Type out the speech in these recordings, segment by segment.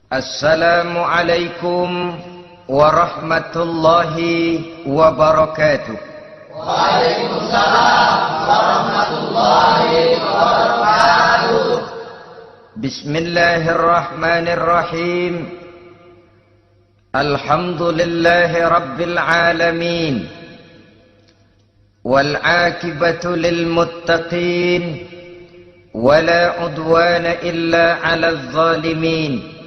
Assalamualaikum warahmatullahi wabarakatuh. Waalaikumsalam warahmatullahi wabarakatuh. Bismillahirrahmanirrahim. Alhamdulillahi rabbil alamin. Wal aqibatu lil muttaqin. Wala udwana illa 'alal zalimin.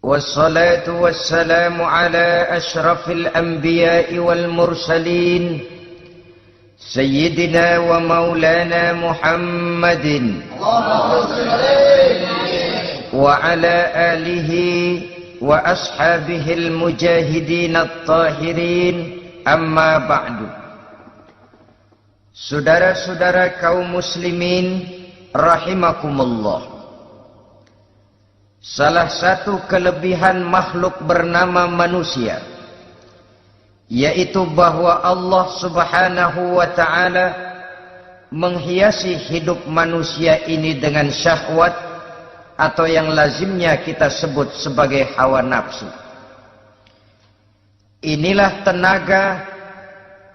والصلاة والسلام على أشرف الأنبياء والمرسلين سيدنا ومولانا محمد وعلى آله وأصحابه المجاهدين الطاهرين أما بعد. Saudara-saudara kaum muslimin rahimakumullah. Salah satu kelebihan makhluk bernama manusia, yaitu bahwa Allah subhanahu wa ta'ala menghiasi hidup manusia ini dengan syahwat, atau yang lazimnya kita sebut sebagai hawa nafsu. Inilah tenaga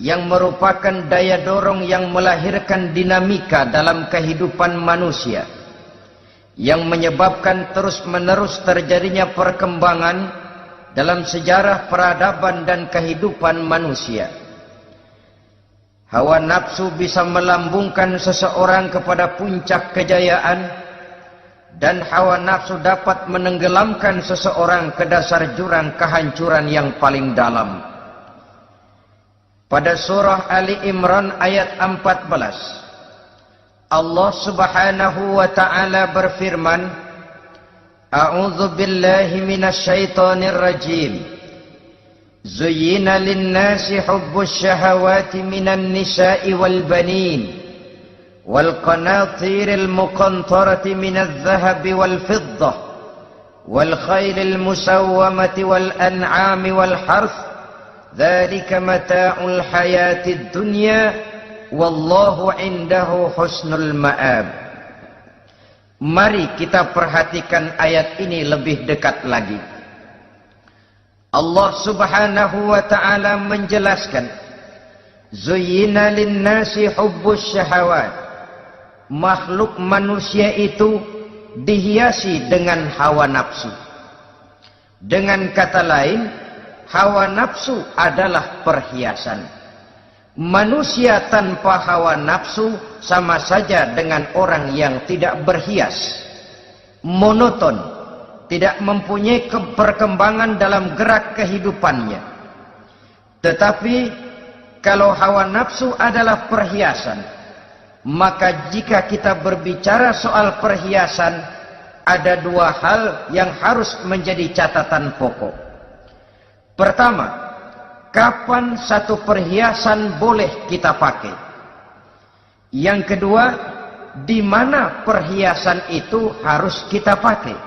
yang merupakan daya dorong yang melahirkan dinamika dalam kehidupan manusia, yang menyebabkan terus-menerus terjadinya perkembangan dalam sejarah peradaban dan kehidupan manusia. Hawa nafsu bisa melambungkan seseorang kepada puncak kejayaan, dan hawa nafsu dapat menenggelamkan seseorang ke dasar jurang kehancuran yang paling dalam. Pada surah Ali Imran ayat 14, Allah subhanahu wa ta'ala berfirman, A'udzu billahi minasy syaithanir rajim. Zuyyina lin-nasi hubbus syahawati minan nisa'i wal banin wal qanatiril muqantarati minadh dhahabi wal fiddah wal khailil musawwamati wal an'ami wal harth. Dzalika mata'ul hayatid dunya. Wallahu indahu husnul ma'ab. Mari kita perhatikan ayat ini lebih dekat lagi. Allah subhanahu wa ta'ala menjelaskan, Zuyyina linnasi hubbus syahawat. Makhluk manusia itu dihiasi dengan hawa nafsu. Dengan kata lain, hawa nafsu adalah perhiasan. Manusia tanpa hawa nafsu sama saja dengan orang yang tidak berhias, monoton, tidak mempunyai perkembangan dalam gerak kehidupannya. Tetapi kalau hawa nafsu adalah perhiasan, maka jika kita berbicara soal perhiasan, ada dua hal yang harus menjadi catatan pokok. Pertama, kapan satu perhiasan boleh kita pakai? Yang kedua, di mana perhiasan itu harus kita pakai?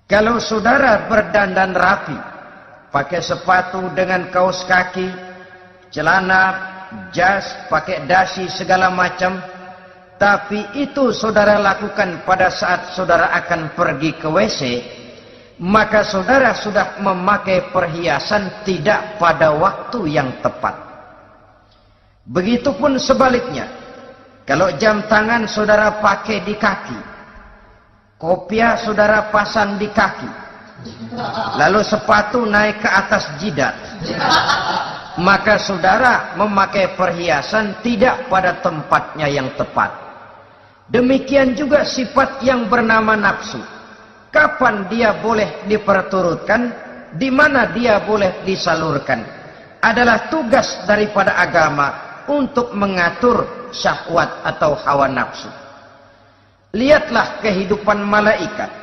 Kalau saudara berdandan rapi, pakai sepatu dengan kaos kaki, celana, jas, pakai dasi segala macam, tapi itu saudara lakukan pada saat saudara akan pergi ke WC, maka saudara sudah memakai perhiasan tidak pada waktu yang tepat. Begitupun sebaliknya, kalau jam tangan saudara pakai di kaki, kopiah saudara pasang di kaki, lalu sepatu naik ke atas jidat, maka saudara memakai perhiasan tidak pada tempatnya yang tepat. Demikian juga sifat yang bernama nafsu. Kapan dia boleh diperturutkan, di mana dia boleh disalurkan, adalah tugas daripada agama untuk mengatur syahwat atau hawa nafsu. Lihatlah kehidupan malaikat.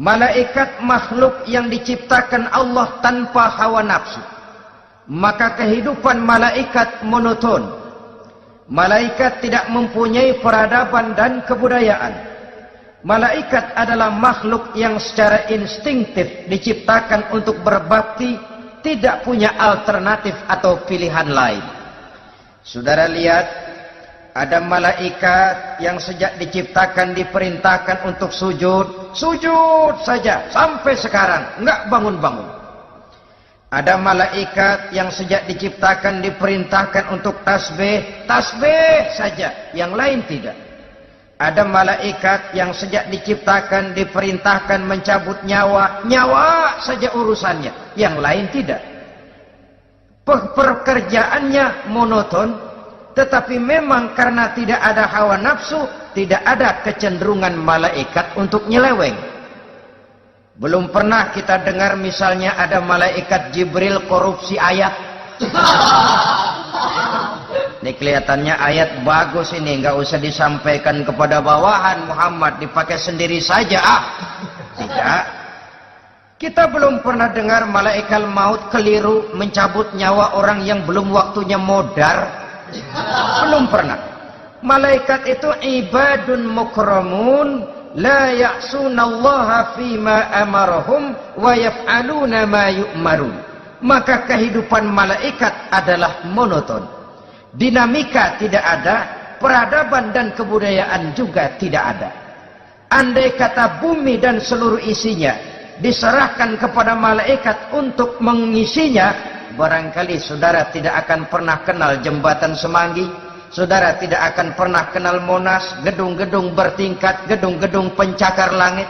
Malaikat makhluk yang diciptakan Allah tanpa hawa nafsu. Maka kehidupan malaikat monoton. Malaikat tidak mempunyai peradaban dan kebudayaan. Malaikat adalah makhluk yang secara instingtif diciptakan untuk berbakti, tidak punya alternatif atau pilihan lain. Saudara lihat, Ada malaikat yang sejak diciptakan diperintahkan untuk sujud, sujud saja sampai sekarang enggak bangun-bangun. Ada malaikat yang sejak diciptakan diperintahkan untuk tasbih, tasbih saja, yang lain tidak. Ada malaikat yang sejak diciptakan diperintahkan mencabut nyawa, nyawa saja urusannya, yang lain tidak. Pekerjaannya monoton. Tetapi memang karena tidak ada hawa nafsu, tidak ada kecenderungan malaikat untuk nyeleweng. Belum pernah kita dengar misalnya ada malaikat Jibril korupsi ayat. Ini kelihatannya ayat bagus ini, nggak usah disampaikan kepada bawahan Muhammad, dipakai sendiri saja. Tidak. Kita belum pernah dengar malaikat maut keliru mencabut nyawa orang yang belum waktunya modar. Belum pernah. Malaikat itu ibadun mukramun la ya'sunallaha fima amarahum wa yaf'aluna ma yu'marun. Maka kehidupan malaikat adalah monoton. Dinamika tidak ada, peradaban dan kebudayaan juga tidak ada. Andai kata bumi dan seluruh isinya diserahkan kepada malaikat untuk mengisinya, barangkali saudara tidak akan pernah kenal jembatan Semanggi, saudara tidak akan pernah kenal Monas, gedung-gedung bertingkat, gedung-gedung pencakar langit.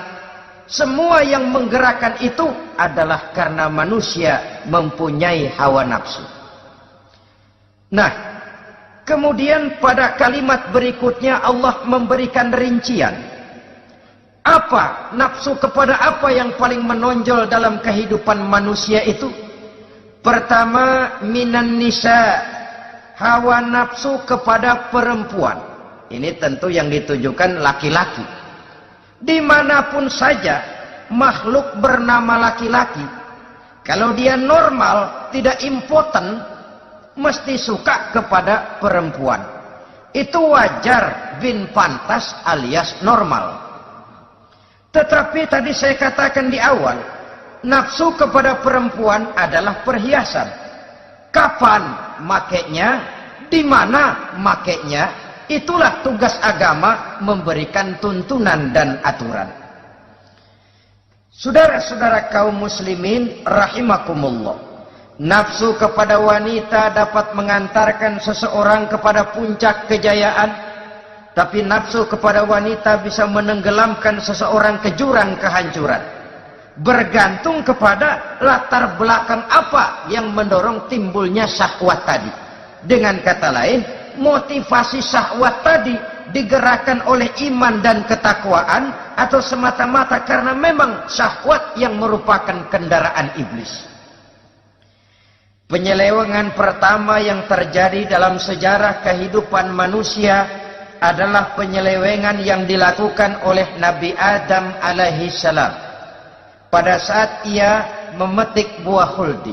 Semua yang menggerakkan itu adalah karena manusia mempunyai hawa nafsu. Nah, kemudian pada kalimat berikutnya Allah memberikan rincian. Apa nafsu kepada apa yang paling menonjol dalam kehidupan manusia itu? Pertama, minan nisa, hawa nafsu kepada perempuan. Ini tentu yang ditujukan laki-laki. Dimanapun saja makhluk bernama laki-laki, kalau dia normal, tidak impoten, mesti suka kepada perempuan. Itu wajar, bin pantas alias normal. Tetapi tadi saya katakan di awal, nafsu kepada perempuan adalah perhiasan. Kapan makainya, di mana makainya, itulah tugas agama memberikan tuntunan dan aturan. Saudara-saudara kaum muslimin rahimakumullah, nafsu kepada wanita dapat mengantarkan seseorang kepada puncak kejayaan, tapi nafsu kepada wanita bisa menenggelamkan seseorang ke jurang kehancuran. Bergantung kepada latar belakang apa yang mendorong timbulnya syahwat tadi. Dengan kata lain, motivasi syahwat tadi digerakkan oleh iman dan ketakwaan, atau semata-mata karena memang syahwat yang merupakan kendaraan iblis. Penyelewengan pertama yang terjadi dalam sejarah kehidupan manusia adalah penyelewengan yang dilakukan oleh Nabi Adam alaihi salam pada saat ia memetik buah khuldi.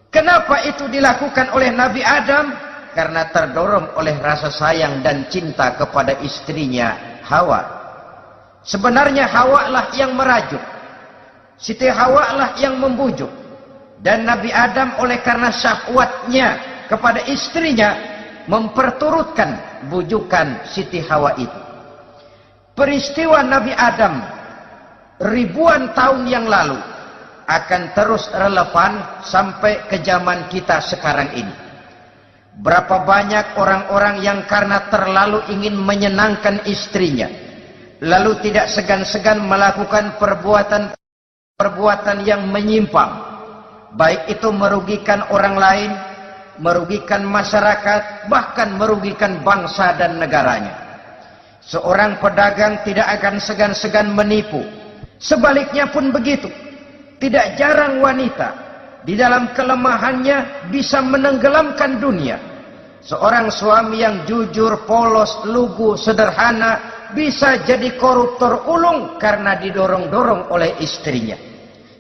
Kenapa itu dilakukan oleh Nabi Adam? Karena terdorong oleh rasa sayang dan cinta kepada istrinya Hawa. Sebenarnya Hawa lah yang merajuk, Siti Hawa lah yang membujuk, dan Nabi Adam oleh karena syahwatnya kepada istrinya memperturutkan bujukan Siti Hawa itu. Peristiwa Nabi Adam ribuan tahun yang lalu akan terus relevan sampai ke zaman kita sekarang ini. Berapa banyak orang-orang yang karena terlalu ingin menyenangkan istrinya, lalu tidak segan-segan melakukan perbuatan yang menyimpang, baik itu merugikan orang lain, merugikan masyarakat, bahkan merugikan bangsa dan negaranya. Seorang pedagang tidak akan segan-segan menipu. Sebaliknya pun begitu. Tidak jarang wanita di dalam kelemahannya bisa menenggelamkan dunia. Seorang suami yang jujur, polos, lugu, sederhana bisa jadi koruptor ulung karena didorong-dorong oleh istrinya.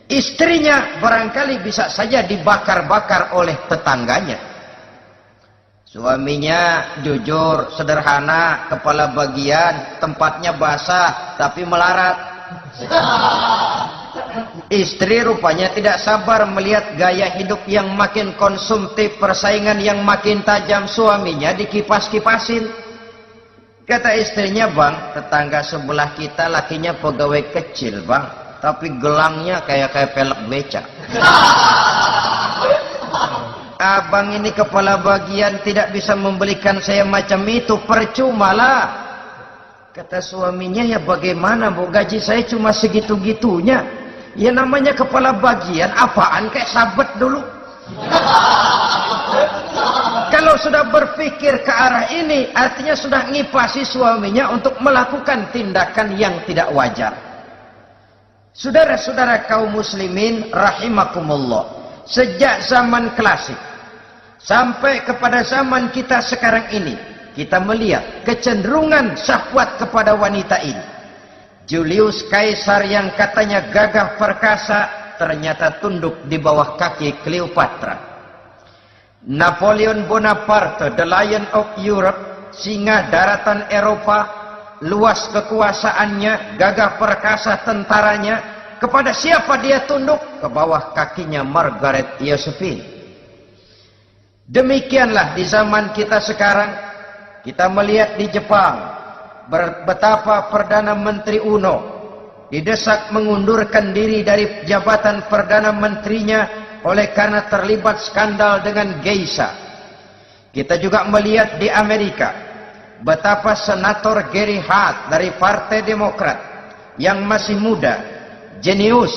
Istrinya barangkali bisa saja dibakar-bakar oleh tetangganya. Suaminya jujur, sederhana, kepala bagian, tempatnya basah tapi melarat. Istri rupanya tidak sabar melihat gaya hidup yang makin konsumtif, persaingan yang makin tajam. Suaminya dikipas-kipasin. Kata istrinya, "Bang, tetangga sebelah kita lakinya pegawai kecil, Bang, tapi gelangnya kayak pelek beca. Abang ini kepala bagian tidak bisa membelikan saya macam itu, percumalah." Kata suaminya, "Ya bagaimana, Bu, gaji saya cuma segitu-gitunya." Ya namanya kepala bagian, apaan, kayak sabet dulu. Kalau sudah berpikir ke arah ini, artinya sudah ngipasi suaminya untuk melakukan tindakan yang tidak wajar. Saudara-saudara kaum muslimin rahimakumullah, sejak zaman klasik sampai kepada zaman kita sekarang ini, kita melihat kecenderungan syahwat kepada wanita ini. Julius Kaisar yang katanya gagah perkasa ternyata tunduk di bawah kaki Cleopatra. Napoleon Bonaparte, the Lion of Europe, singa daratan Eropa, luas kekuasaannya, gagah perkasa tentaranya, kepada siapa dia tunduk? Ke bawah kakinya Margaret Josephine. Demikianlah di zaman kita sekarang, kita melihat di Jepang, betapa Perdana Menteri Uno didesak mengundurkan diri dari jabatan Perdana Menterinya oleh karena terlibat skandal dengan geisha. Kita juga melihat di Amerika betapa Senator Gary Hart dari Partai Demokrat yang masih muda, jenius,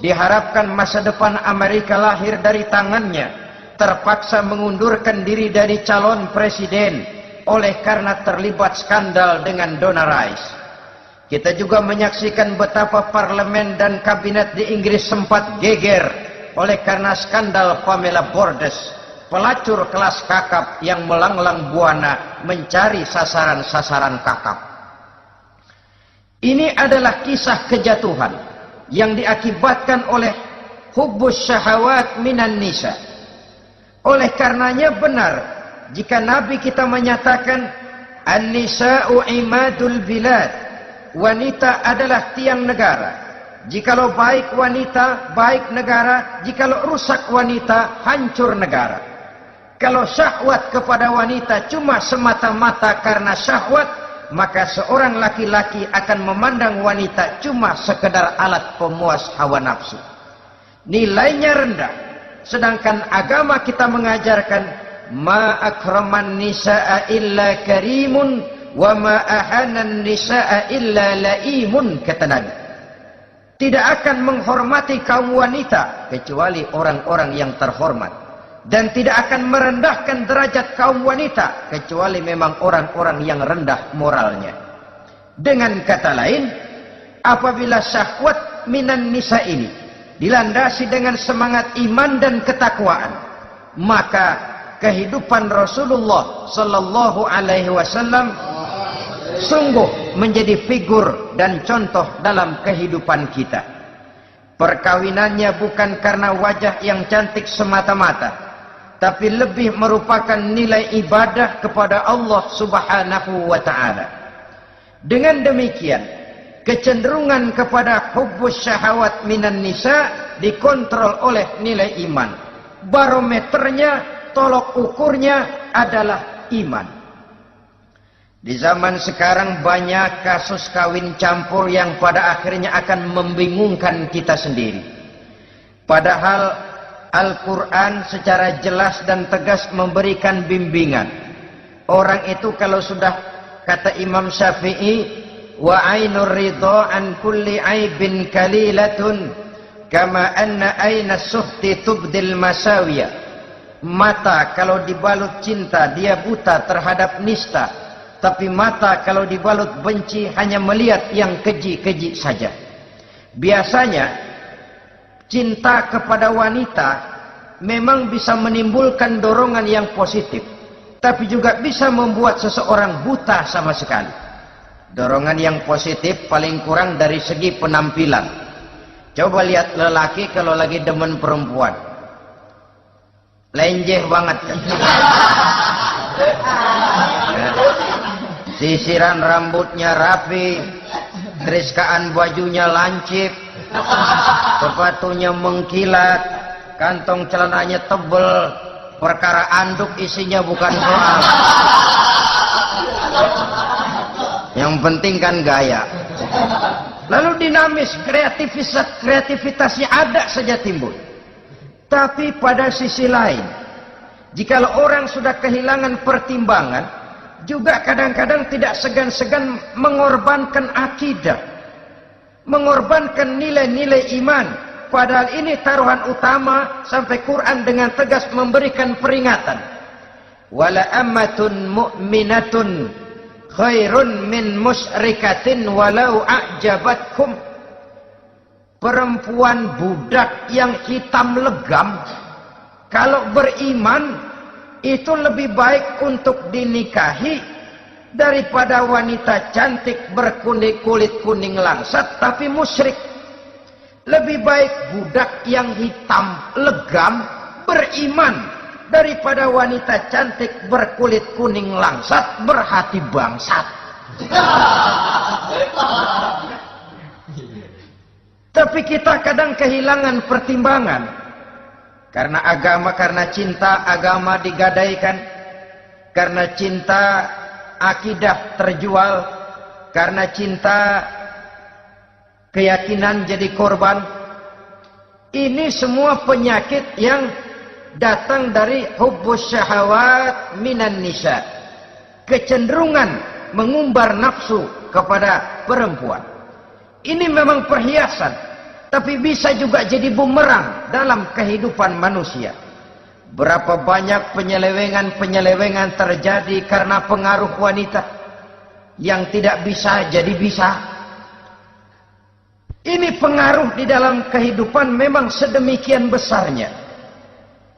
diharapkan masa depan Amerika lahir dari tangannya, terpaksa mengundurkan diri dari calon presiden oleh karena terlibat skandal dengan Donna Rice. Kita juga menyaksikan betapa parlemen dan kabinet di Inggris sempat geger oleh karena skandal Pamela Bordes, pelacur kelas kakap yang melanglang buana mencari sasaran-sasaran kakap. Ini adalah kisah kejatuhan yang diakibatkan oleh hubbus syahawat minan nisa. Oleh karenanya benar jika Nabi kita menyatakan an-nisa'u imadul bilad, wanita adalah tiang negara. Jikalau baik wanita, baik negara. Jikalau rusak wanita, hancur negara. Kalau syahwat kepada wanita cuma semata-mata karena syahwat, maka seorang laki-laki akan memandang wanita cuma sekedar alat pemuas hawa nafsu. Nilainya rendah. Sedangkan agama kita mengajarkan ma akraman nisa'a illa karimun wa ma ahanan nisa'a illa laimun, kata Nabi. Tidak akan menghormati kaum wanita kecuali orang-orang yang terhormat, dan tidak akan merendahkan derajat kaum wanita kecuali memang orang-orang yang rendah moralnya. Dengan kata lain, apabila syahwat minan nisa ini dilandasi dengan semangat iman dan ketakwaan, maka kehidupan Rasulullah sallallahu alaihi wasallam sungguh menjadi figur dan contoh dalam kehidupan kita. Perkawinannya bukan karena wajah yang cantik semata-mata, tapi lebih merupakan nilai ibadah kepada Allah Subhanahu wa taala. Dengan demikian, kecenderungan kepada hubbus syahawat minan nisa dikontrol oleh nilai iman. Barometernya, tolok ukurnya adalah iman. Di zaman sekarang banyak kasus kawin campur yang pada akhirnya akan membingungkan kita sendiri. Padahal Al-Quran secara jelas dan tegas memberikan bimbingan. Orang itu kalau sudah, kata Imam Syafi'i, wa ainur ridha an kulli aibin kalilatun kama anna aina suhti tubdil masawiyah. Mata kalau dibalut cinta dia buta terhadap nista, tapi mata kalau dibalut benci hanya melihat yang keji-keji saja. Biasanya cinta kepada wanita memang bisa menimbulkan dorongan yang positif, tapi juga bisa membuat seseorang buta sama sekali. Dorongan yang positif paling kurang dari segi penampilan. Coba lihat lelaki kalau lagi demen perempuan, lenjeh banget kan. Sisiran rambutnya rapi, teriskaan bajunya lancip, sepatunya mengkilat, kantong celananya tebel, perkara anduk isinya bukan soal. Yang penting kan gaya. Lalu dinamis, kreativitasnya ada saja timbul. Tapi pada sisi lain, jikalau orang sudah kehilangan pertimbangan, juga kadang-kadang tidak segan-segan mengorbankan akidah, mengorbankan nilai-nilai iman. Padahal ini taruhan utama, sampai Quran dengan tegas memberikan peringatan. Wala ammatun mu'minatun khairun min musyrikatin walau a'jabatkum. Perempuan budak yang hitam legam, kalau beriman itu lebih baik untuk dinikahi daripada wanita cantik berkulit kuning langsat tapi musyrik. Lebih baik budak yang hitam legam beriman daripada wanita cantik berkulit kuning langsat berhati bangsat. Tapi kita kadang kehilangan pertimbangan. Karena agama, karena cinta agama digadaikan. Karena cinta akidah terjual. Karena cinta keyakinan jadi korban. Ini semua penyakit yang datang dari hubbus syahawat minan nisa. Kecenderungan mengumbar nafsu kepada perempuan. Ini memang perhiasan, tapi bisa juga jadi bumerang dalam kehidupan manusia. Berapa banyak penyelewengan terjadi karena pengaruh wanita yang tidak bisa jadi bisa. Ini pengaruh di dalam kehidupan memang sedemikian besarnya.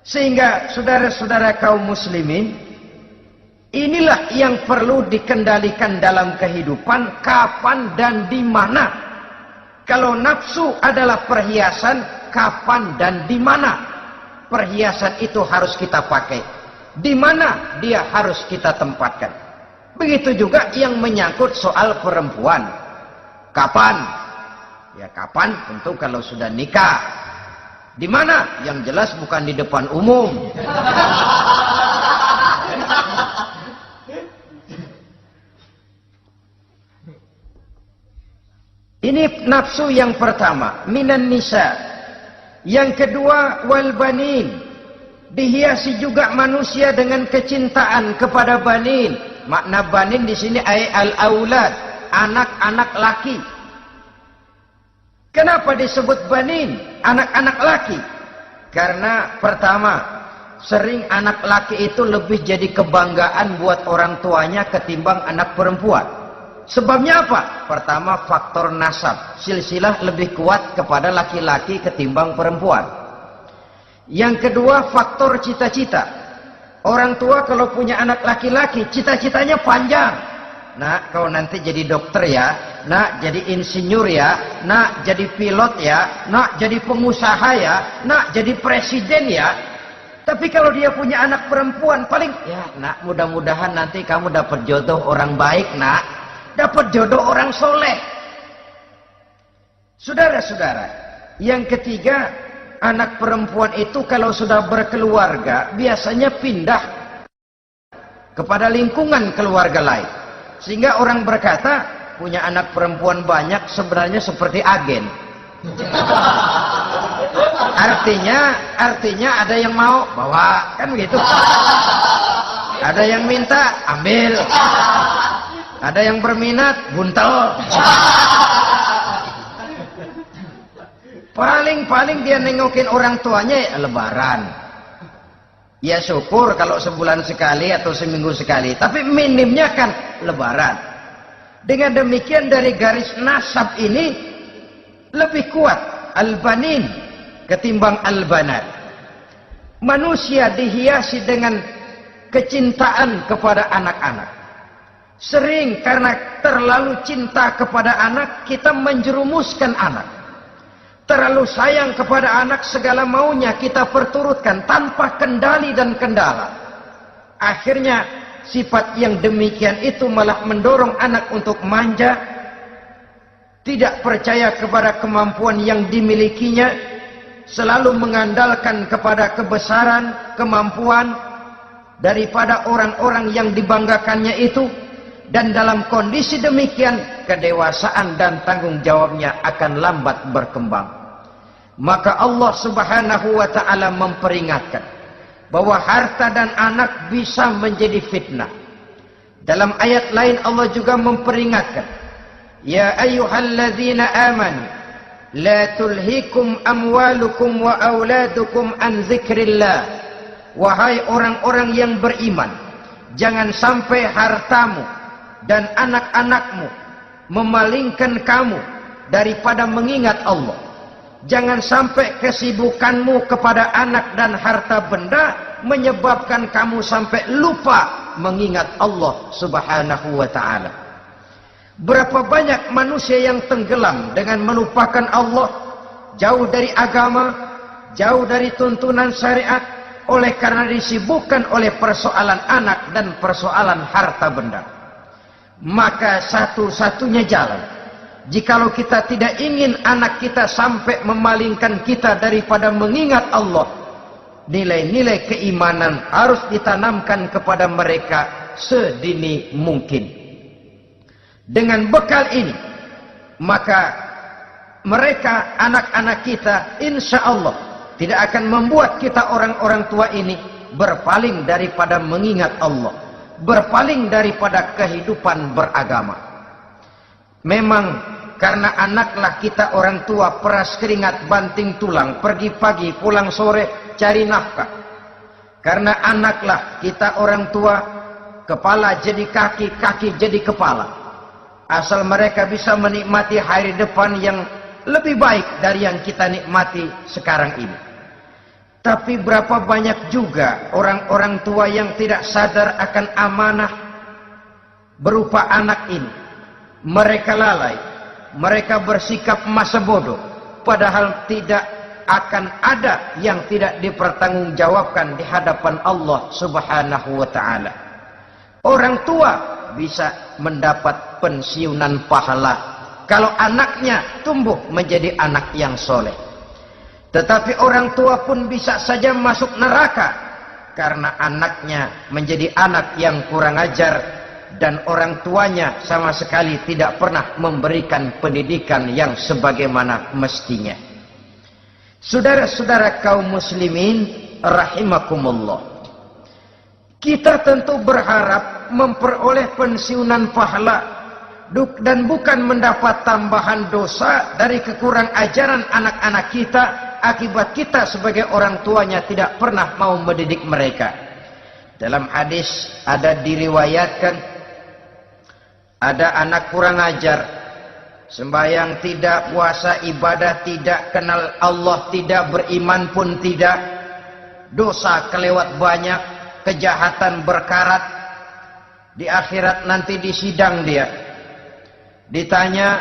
Sehingga saudara-saudara kaum muslimin, inilah yang perlu dikendalikan dalam kehidupan, kapan dan di mana. Kalau nafsu adalah perhiasan, kapan dan di mana perhiasan itu harus kita pakai, di mana dia harus kita tempatkan. Begitu juga yang menyangkut soal perempuan. Kapan? Ya kapan tentu kalau sudah nikah. Di mana? Yang jelas bukan di depan umum. Ini nafsu yang pertama, minan nisa. Yang kedua, wal banin. Dihiasi juga manusia dengan kecintaan kepada banin. Makna banin di sini ay al-aulad, anak-anak laki. Kenapa disebut banin, anak-anak laki? Karena pertama, sering anak laki itu lebih jadi kebanggaan buat orang tuanya ketimbang anak perempuan. Sebabnya apa? Pertama, faktor nasab. Silsilah lebih kuat kepada laki-laki ketimbang perempuan. Yang kedua, faktor cita-cita. Orang tua kalau punya anak laki-laki, cita-citanya panjang. Nak, kau nanti jadi dokter ya. Nak, jadi insinyur ya. Nak, jadi pilot ya. Nak, jadi pengusaha ya. Nak, jadi presiden ya. Tapi kalau dia punya anak perempuan, paling, ya nak, mudah-mudahan nanti kamu dapat jodoh orang baik nak. Dapat jodoh orang soleh. Saudara-saudara, yang ketiga, anak perempuan itu kalau sudah berkeluarga, biasanya pindah kepada lingkungan keluarga lain. Sehingga orang berkata, punya anak perempuan banyak sebenarnya seperti agen. Artinya ada yang mau bawa, kan begitu. Ada yang minta, ambil. Ada yang berminat, buntel. Paling dia nengokin orang tuanya ya, lebaran. Ya syukur kalau sebulan sekali atau seminggu sekali. Tapi minimnya kan lebaran. Dengan demikian dari garis nasab ini lebih kuat al-banin ketimbang al-banat. Manusia dihiasi dengan kecintaan kepada anak-anak. Sering karena terlalu cinta kepada anak, kita menjerumuskan anak. Terlalu sayang kepada anak, segala maunya kita perturutkan tanpa kendali dan kendala. Akhirnya sifat yang demikian itu malah mendorong anak untuk manja, tidak percaya kepada kemampuan yang dimilikinya, selalu mengandalkan kepada kebesaran, kemampuan daripada orang-orang yang dibanggakannya itu, dan dalam kondisi demikian kedewasaan dan tanggung jawabnya akan lambat berkembang. Maka Allah Subhanahu wa ta'ala memperingatkan bahwa harta dan anak bisa menjadi fitnah. Dalam ayat lain Allah juga memperingatkan, ya ayyuhalladzina amanu la tulhikum amwalukum wa auladukum an zikrillah. Wahai orang-orang yang beriman, jangan sampai hartamu dan anak-anakmu memalingkan kamu daripada mengingat Allah. Jangan sampai kesibukanmu kepada anak dan harta benda menyebabkan kamu sampai lupa mengingat Allah Subhanahu wa ta'ala. Berapa banyak manusia yang tenggelam dengan melupakan Allah, jauh dari agama, jauh dari tuntunan syariat, oleh karena disibukkan oleh persoalan anak dan persoalan harta benda. Maka satu-satunya jalan, jikalau kita tidak ingin anak kita sampai memalingkan kita daripada mengingat Allah, nilai-nilai keimanan harus ditanamkan kepada mereka sedini mungkin. Dengan bekal ini, maka mereka, anak-anak kita, insya Allah tidak akan membuat kita orang-orang tua ini berpaling daripada mengingat Allah, berpaling daripada kehidupan beragama. Memang karena anaklah kita orang tua peras keringat banting tulang, pergi pagi pulang sore cari nafkah. Karena anaklah kita orang tua, kepala jadi kaki, kaki jadi kepala. Asal mereka bisa menikmati hari depan yang lebih baik dari yang kita nikmati sekarang ini. Tapi berapa banyak juga orang-orang tua yang tidak sadar akan amanah berupa anak ini. Mereka lalai, mereka bersikap masa bodoh, padahal tidak akan ada yang tidak dipertanggungjawabkan di hadapan Allah Subhanahu wa ta'ala. Orang tua bisa mendapat pensiunan pahala kalau anaknya tumbuh menjadi anak yang soleh. Tetapi orang tua pun bisa saja masuk neraka karena anaknya menjadi anak yang kurang ajar dan orang tuanya sama sekali tidak pernah memberikan pendidikan yang sebagaimana mestinya. Saudara-saudara kaum muslimin rahimakumullah, kita tentu berharap memperoleh pensiunan pahala dan bukan mendapat tambahan dosa dari kekurang ajaran anak-anak kita akibat kita sebagai orang tuanya tidak pernah mau mendidik mereka. Dalam hadis ada diriwayatkan, ada anak kurang ajar, sembahyang tidak, puasa ibadah tidak, kenal Allah tidak, beriman pun tidak, dosa kelewat banyak, kejahatan berkarat. Di akhirat nanti disidang dia, ditanya,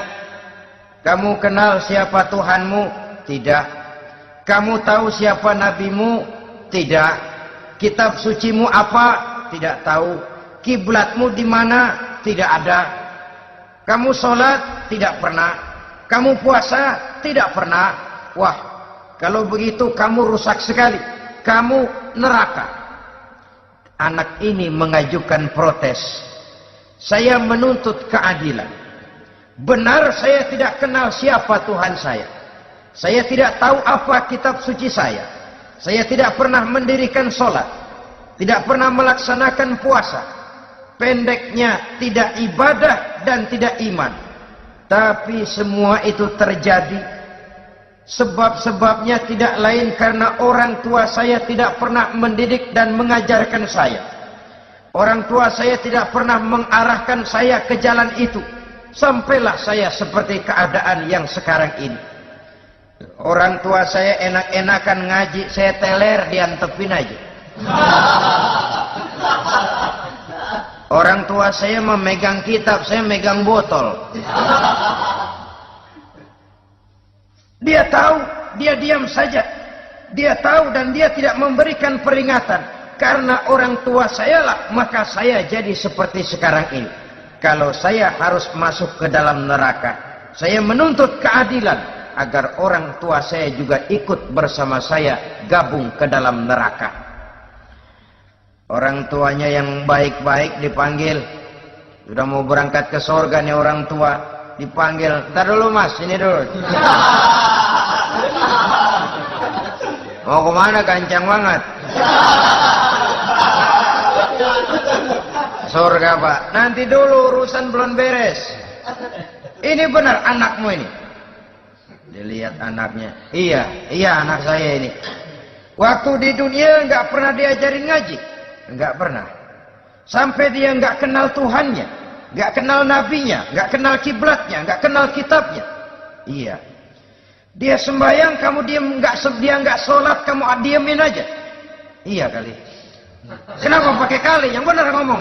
kamu kenal siapa Tuhanmu? Tidak. Kamu tahu siapa nabimu? Tidak. Kitab sucimu apa? Tidak tahu. Kiblatmu di mana? Tidak ada. Kamu sholat? Tidak pernah. Kamu puasa? Tidak pernah. Wah, kalau begitu kamu rusak sekali. Kamu neraka. Anak ini mengajukan protes. Saya menuntut keadilan. Benar saya tidak kenal siapa Tuhan saya. Saya tidak tahu apa kitab suci saya. Saya tidak pernah mendirikan sholat. Tidak pernah melaksanakan puasa. Pendeknya tidak ibadah dan tidak iman. Tapi semua itu terjadi sebab-sebabnya tidak lain karena orang tua saya tidak pernah mendidik dan mengajarkan saya. Orang tua saya tidak pernah mengarahkan saya ke jalan itu. Sampailah saya seperti keadaan yang sekarang ini. Orang tua saya enak-enakan ngaji, saya teler diantepin aja. Orang tua saya memegang kitab, saya megang botol. Dia tahu, dia diam saja. Dia tahu dan dia tidak memberikan peringatan. Karena orang tua saya lah, maka saya jadi seperti sekarang ini. Kalau saya harus masuk ke dalam neraka, saya menuntut keadilan agar orang tua saya juga ikut bersama saya gabung ke dalam neraka. Orang tuanya yang baik-baik dipanggil, sudah mau berangkat ke surga nih orang tua, dipanggil, "Ntar dulu mas, ini dulu." "Mau kemana? Gancang banget." "Surga pak." "Nanti dulu, urusan belum beres." "Ini benar anakmu ini?" Dilihat anaknya, iya anak saya ini. Waktu di dunia nggak pernah diajarin ngaji, nggak pernah. Sampai dia nggak kenal Tuhannya, nggak kenal nabinya, nggak kenal kiblatnya, nggak kenal kitabnya. Iya. Dia sembahyang, kamu diam, dia nggak sholat, kamu diemin aja. Iya kali. Kenapa pakai kali? Yang benar ngomong.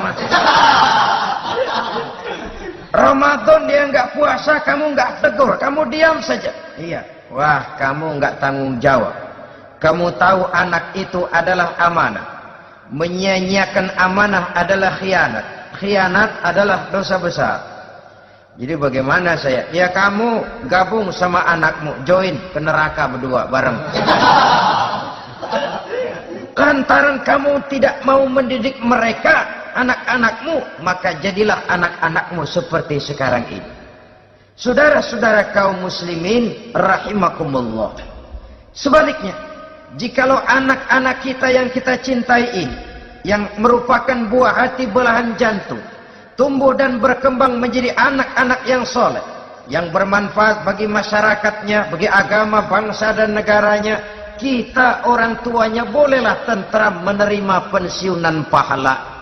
Ramadan dia nggak puasa, kamu nggak tegur, kamu diam saja. Iya. Wah, kamu nggak tanggung jawab. Kamu tahu anak itu adalah amanah. Menyia-nyiakan amanah adalah khianat. Khianat adalah dosa besar. Jadi bagaimana saya? Ya kamu gabung sama anakmu, join ke neraka berdua bareng. Lantaran kamu tidak mau mendidik mereka, anak-anakmu, maka jadilah anak-anakmu seperti sekarang ini. Saudara-saudara kaum muslimin rahimakumullah. Sebaliknya, jikalau anak-anak kita yang kita cintai ini, yang merupakan buah hati belahan jantung, tumbuh dan berkembang menjadi anak-anak yang soleh, yang bermanfaat bagi masyarakatnya, bagi agama, bangsa dan negaranya, kita orang tuanya bolehlah tentram menerima pensiunan pahala.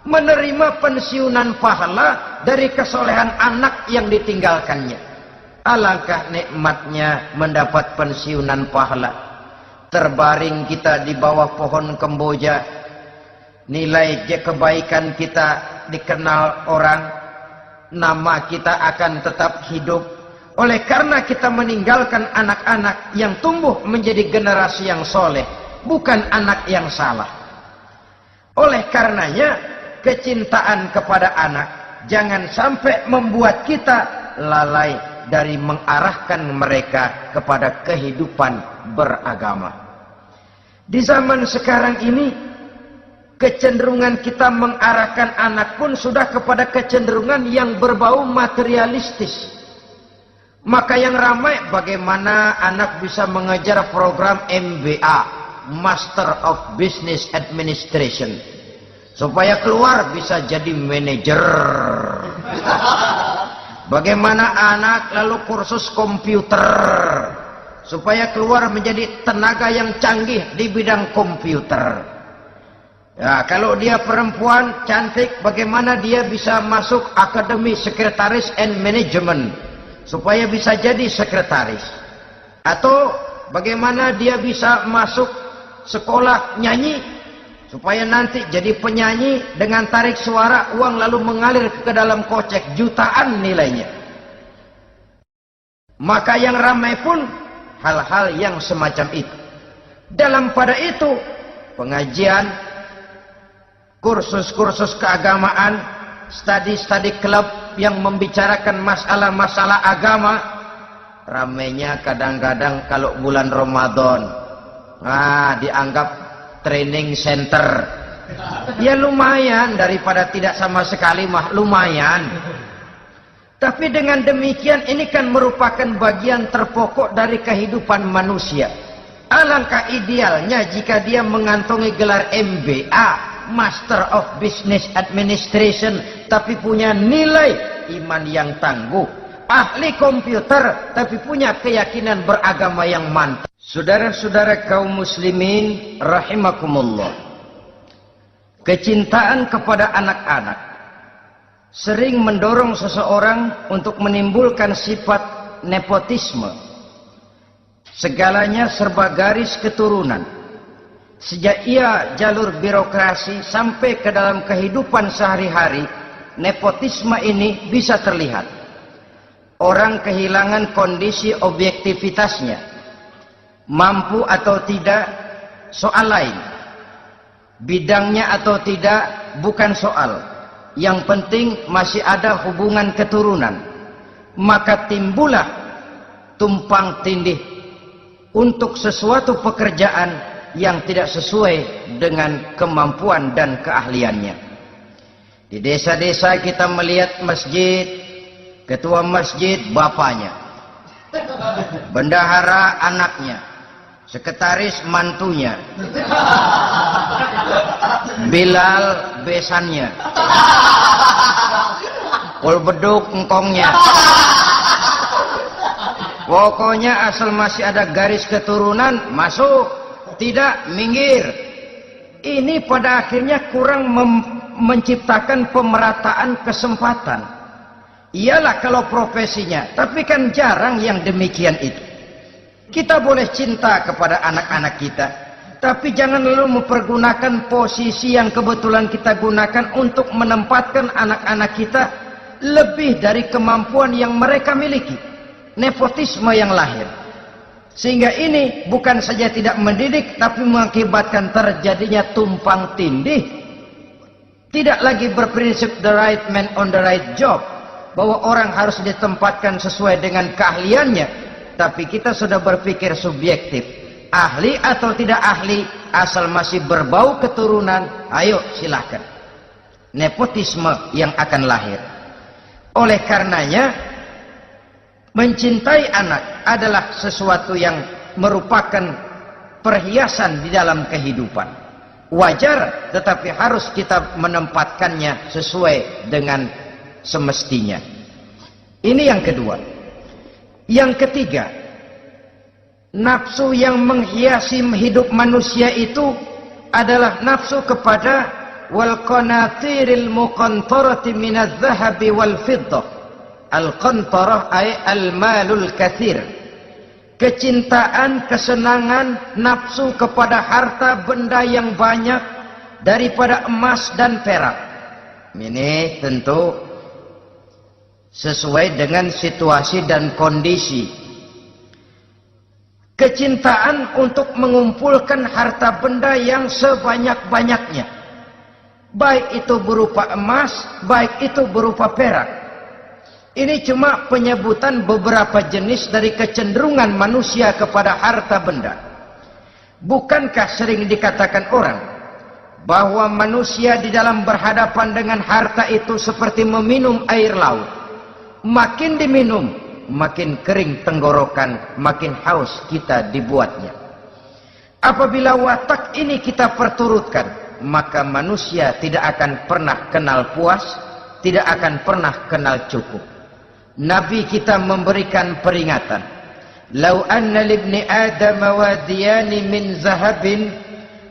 Menerima pensiunan pahala dari kesolehan anak yang ditinggalkannya. Alangkah nikmatnya mendapat pensiunan pahala. Terbaring kita di bawah pohon kemboja, nilai kebaikan kita dikenal orang, nama kita akan tetap hidup. Oleh karena kita meninggalkan anak-anak yang tumbuh menjadi generasi yang soleh, bukan anak yang salah. Oleh karenanya, kecintaan kepada anak jangan sampai membuat kita lalai dari mengarahkan mereka kepada kehidupan beragama. Di zaman sekarang ini, kecenderungan kita mengarahkan anak pun sudah kepada kecenderungan yang berbau materialistis. Maka yang ramai bagaimana anak bisa mengejar program MBA, Master of Business Administration, supaya keluar bisa jadi manajer. Bagaimana anak lalu kursus komputer, supaya keluar menjadi tenaga yang canggih di bidang komputer. Ya, kalau dia perempuan cantik, bagaimana dia bisa masuk Akademi Sekretaris and Management, supaya bisa jadi sekretaris. Atau bagaimana dia bisa masuk sekolah nyanyi, supaya nanti jadi penyanyi dengan tarik suara, uang lalu mengalir ke dalam kocek jutaan nilainya. Maka yang ramai pun hal-hal yang semacam itu. Dalam pada itu, pengajian, kursus-kursus keagamaan, studi-studi klub yang membicarakan masalah-masalah agama, ramainya kadang-kadang kalau bulan Ramadan, dianggap training center. Ya lumayan, daripada tidak sama sekali mah lumayan. Tapi dengan demikian ini kan merupakan bagian terpokok dari kehidupan manusia. Alangkah idealnya jika dia mengantongi gelar MBA, Master of Business Administration, tapi punya nilai iman yang tangguh, ahli komputer tapi punya keyakinan beragama yang mantap. Saudara-saudara kaum muslimin rahimakumullah, kecintaan kepada anak-anak sering mendorong seseorang untuk menimbulkan sifat nepotisme. Segalanya serba garis keturunan. Sejak ia jalur birokrasi sampai ke dalam kehidupan sehari-hari, nepotisme ini bisa terlihat. Orang kehilangan kondisi objektivitasnya. Mampu atau tidak soal lain, bidangnya atau tidak bukan soal. Yang penting masih ada hubungan keturunan. maka timbullah tumpang tindih untuk sesuatu pekerjaan yang tidak sesuai dengan kemampuan dan keahliannya. Di desa-desa kita melihat masjid, ketua masjid bapaknya, bendahara anaknya, sekretaris mantunya, Bilal besannya, kul beduk engkongnya. Pokoknya asal masih ada garis keturunan, masuk, tidak, minggir. Ini pada akhirnya kurang menciptakan pemerataan kesempatan. Iyalah kalau profesinya, tapi kan jarang yang demikian itu. Kita boleh cinta kepada anak-anak kita, tapi jangan lalu mempergunakan posisi yang kebetulan kita gunakan untuk menempatkan anak-anak kita lebih dari kemampuan yang mereka miliki. Nepotisme yang lahir, sehingga ini bukan saja tidak mendidik, tapi mengakibatkan terjadinya tumpang tindih. Tidak lagi berprinsip the right man on the right job, bahwa orang harus ditempatkan sesuai dengan keahliannya, tapi kita sudah berpikir subjektif, ahli atau tidak ahli, asal masih berbau keturunan, ayo silahkan. Nepotisme yang akan lahir. Oleh karenanya, mencintai anak adalah sesuatu yang merupakan perhiasan di dalam kehidupan. Wajar, tetapi harus kita menempatkannya sesuai dengan semestinya. Ini yang kedua. Yang ketiga, nafsu yang menghiasi hidup manusia itu adalah nafsu kepada wal qanatiril muqantarati minadz zahabi wal fiddah. Al-qantarah ay al-malul katsir. Kecintaan, kesenangan, nafsu kepada harta benda yang banyak daripada emas dan perak. Ini tentu sesuai dengan situasi dan kondisi. Kecintaan untuk mengumpulkan harta benda yang sebanyak-banyaknya, baik itu berupa emas, baik itu berupa perak. Ini cuma penyebutan beberapa jenis dari kecenderungan manusia kepada harta benda. Bukankah sering dikatakan orang bahwa manusia di dalam berhadapan dengan harta itu seperti meminum air laut. Makin diminum, makin kering tenggorokan, makin haus kita dibuatnya. Apabila watak ini kita perturutkan, maka manusia tidak akan pernah kenal puas, tidak akan pernah kenal cukup. Nabi kita memberikan peringatan. Lau anna libni Adam wadiyani min zahabin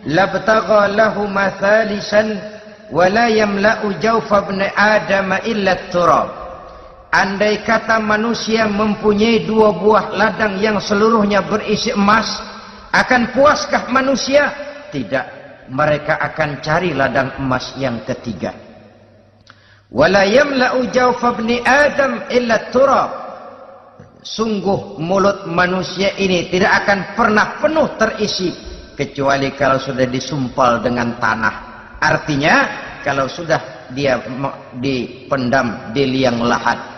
labtagha lahuma thalisan wa la yamla'u jawfa ibni Adam illa turab. Andai kata manusia mempunyai dua buah ladang yang seluruhnya berisi emas, akan puaskah manusia? Tidak. Mereka akan cari ladang emas yang ketiga. Wala yamla'u jawfa ibni Adam illa turab. Sungguh mulut manusia ini tidak akan pernah penuh terisi kecuali kalau sudah disumpal dengan tanah. Artinya kalau sudah dia dipendam di liang lahat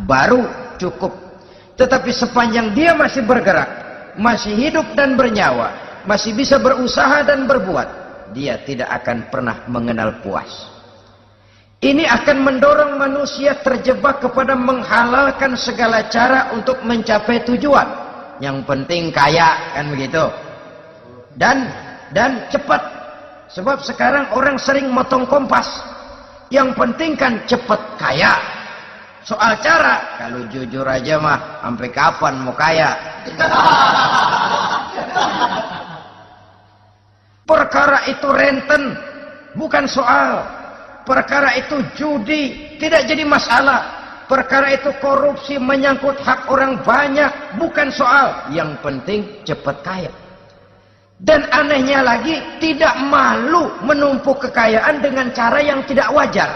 baru cukup. Tetapi sepanjang dia masih bergerak, masih hidup dan bernyawa, masih bisa berusaha dan berbuat, dia tidak akan pernah mengenal puas. Ini akan mendorong manusia terjebak kepada menghalalkan segala cara untuk mencapai tujuan. Yang penting kaya, kan begitu. Dan cepat. Sebab sekarang orang sering motong kompas. Yang penting kan cepat kaya. Soal cara, kalau jujur aja mah, sampai kapan mau kaya? Perkara itu renten, bukan soal. Perkara itu judi, tidak jadi masalah. Perkara itu korupsi menyangkut hak orang banyak, bukan soal. Yang penting cepat kaya. Dan anehnya lagi, tidak malu menumpuk kekayaan dengan cara yang tidak wajar.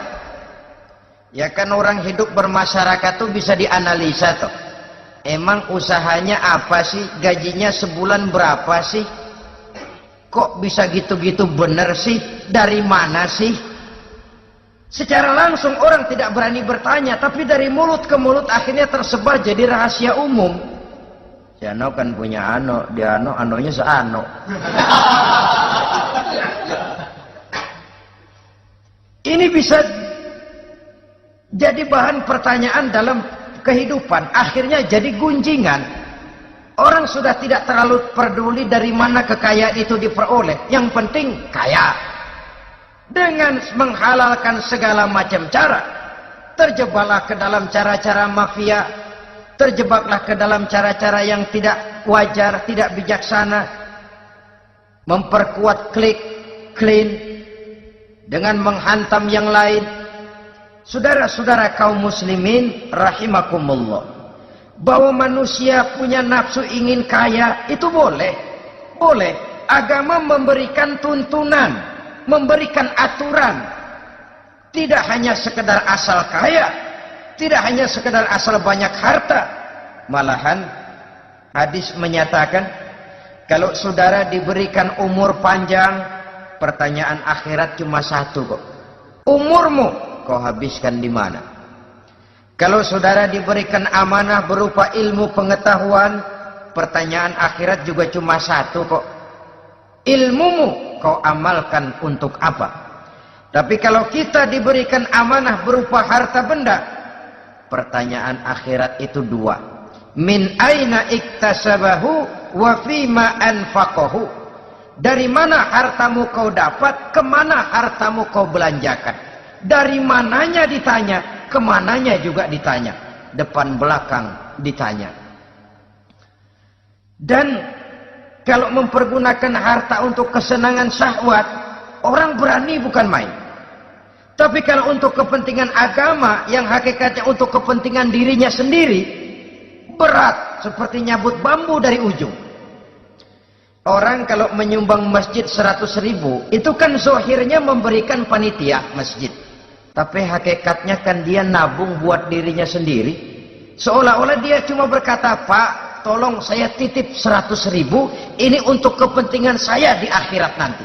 Ya kan orang hidup bermasyarakat tuh bisa dianalisa tuh. Emang usahanya apa sih? Gajinya sebulan berapa sih? Kok bisa gitu-gitu bener sih? Dari mana sih? Secara langsung orang tidak berani bertanya, tapi dari mulut ke mulut akhirnya tersebar jadi rahasia umum. Si Ano kan punya ano, dia ano, anonya seano. Ini bisa jadi bahan pertanyaan dalam kehidupan, akhirnya jadi gunjingan. Orang sudah tidak terlalu peduli dari mana kekayaan itu diperoleh, yang penting kaya. Dengan menghalalkan segala macam cara, terjebaklah ke dalam cara-cara mafia, terjebaklah ke dalam cara-cara yang tidak wajar, tidak bijaksana, memperkuat klik, clean, dengan menghantam yang lain. Saudara-saudara kaum muslimin rahimakumullah, bahwa manusia punya nafsu ingin kaya itu boleh. Boleh. Agama memberikan tuntunan, memberikan aturan. Tidak hanya sekedar asal kaya, tidak hanya sekedar asal banyak harta. Malahan hadis menyatakan, kalau saudara diberikan umur panjang, pertanyaan akhirat cuma satu kok. Umurmu kau habiskan di mana? Kalau saudara diberikan amanah berupa ilmu pengetahuan, pertanyaan akhirat juga cuma satu kok. Ilmumu kau amalkan untuk apa? Tapi kalau kita diberikan amanah berupa harta benda, pertanyaan akhirat itu dua. Min aina iktasabahu wa fima anfaqahu. Dari mana hartamu kau dapat, kemana hartamu kau belanjakan. Dari mananya ditanya, kemananya juga ditanya. Depan belakang ditanya. Dan kalau mempergunakan harta untuk kesenangan syahwat, orang berani bukan main. Tapi kalau untuk kepentingan agama, yang hakikatnya untuk kepentingan dirinya sendiri, berat seperti nyabut bambu dari ujung. Orang kalau menyumbang masjid 100.000, itu kan zohirnya memberikan panitia masjid. Tapi hakikatnya kan dia nabung buat dirinya sendiri. Seolah-olah dia cuma berkata, Pak, tolong saya titip 100.000, ini untuk kepentingan saya di akhirat nanti.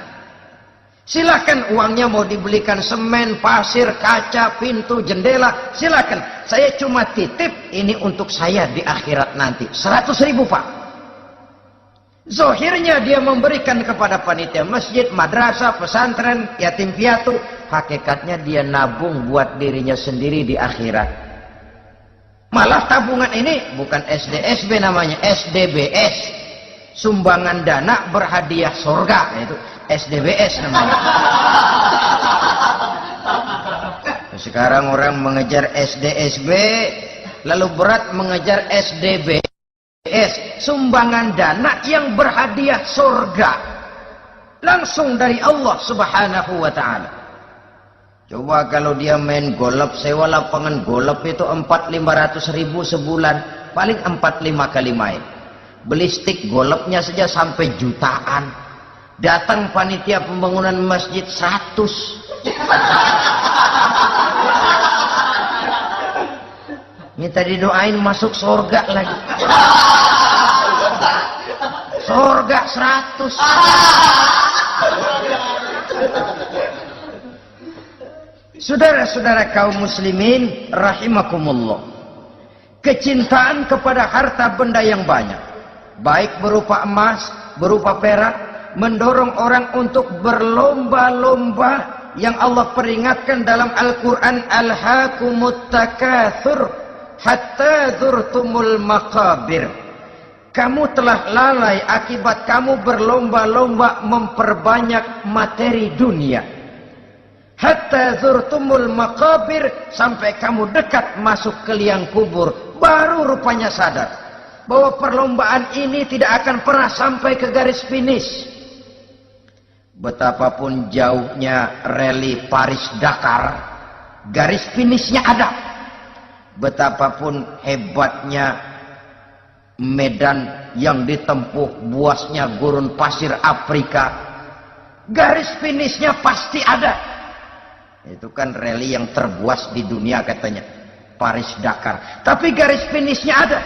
Silakan uangnya mau dibelikan semen, pasir, kaca, pintu, jendela, silakan. Saya cuma titip, ini untuk saya di akhirat nanti. 100.000 Pak. Zohirnya dia memberikan kepada panitia masjid, madrasah, pesantren, yatim piatu. Hakikatnya dia nabung buat dirinya sendiri di akhirat. Malah tabungan ini bukan SDSB namanya, SDBS. Sumbangan dana berhadiah surga. Itu SDBS namanya. Sekarang orang mengejar SDSB, lalu berat mengejar SDBS. Sumbangan dana yang berhadiah surga langsung dari Allah Subhanahu wa ta'ala. Coba kalau dia main golf, sewa lapangan golf itu 400-500 ribu sebulan, paling 4-5 kali main. Beli stick golfnya saja sampai jutaan. Datang panitia pembangunan masjid 100. Minta didoain masuk surga lagi. Surga 100. Saudara-saudara kaum muslimin rahimakumullah, kecintaan kepada harta benda yang banyak, baik berupa emas, berupa perak, mendorong orang untuk berlomba-lomba yang Allah peringatkan dalam Al-Quran, alhaakumut takatsur hatta zurtumul maqabir. Kamu telah lalai akibat kamu berlomba-lomba memperbanyak materi dunia. Hatta zurtumul maqabir, sampai kamu dekat masuk ke liang kubur, baru rupanya sadar bahwa perlombaan ini tidak akan pernah sampai ke garis finish. Betapapun jauhnya rally Paris-Dakar, garis finishnya ada. Betapapun hebatnya medan yang ditempuh, buasnya gurun pasir Afrika, garis finishnya pasti ada. Itu kan rally yang terbuas di dunia katanya, Paris-Dakar. Tapi garis finishnya ada.